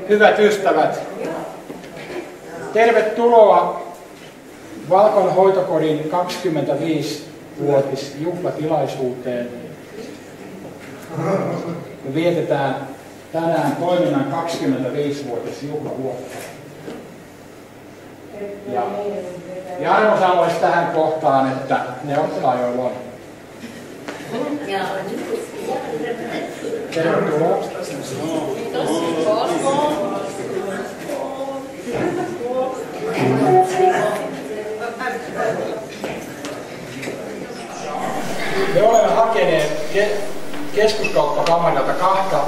Hyvät ystävät, tervetuloa Valkon hoitokodin 25-vuotisjuhlatilaisuuteen. Me vietetään tänään toiminnan 25-vuotisjuhlavuotta. Ja Jarmo sanoisi tähän kohtaan, että ne ottaa jo on. Tervetuloa. Me olemme hakeneet Keskuskauppakamarilta kahta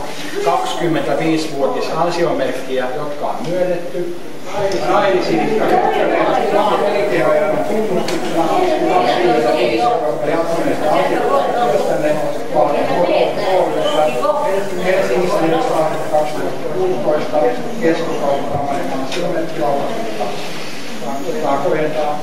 25-vuotisansiomerkkiä, jotka on myönnetty. Raili-Sinikka elinkeinoelämän tunnustuksena 25 jatkuneesta ansiotyöstänne Helsingissä 2016 Keskuskauppakamarin ansiomerkkilautakunta. Saa kohentaa.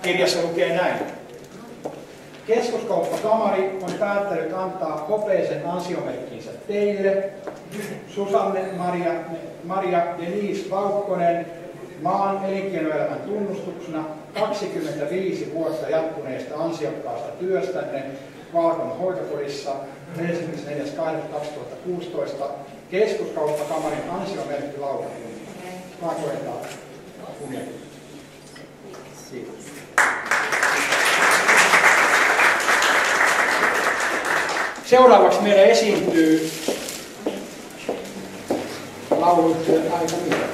Kirjassa lukee näin. Keskuskauppakamari on päättänyt antaa hopeisen ansiomerkkinsä teille, Susanne Maria Denise Vaukkonen, maan elinkeinoelämän tunnustuksena 25 vuotta jatkuneesta ansiokkaasta työstänne Valkon hoitokodissa Helsingissä 4.2.2016 Keskuskauppakamarin ansiomerkkilautakunta. Lakoetaan kunniakin. Seuraavaksi meillä esiintyy lauluyhtiön Aika Mie.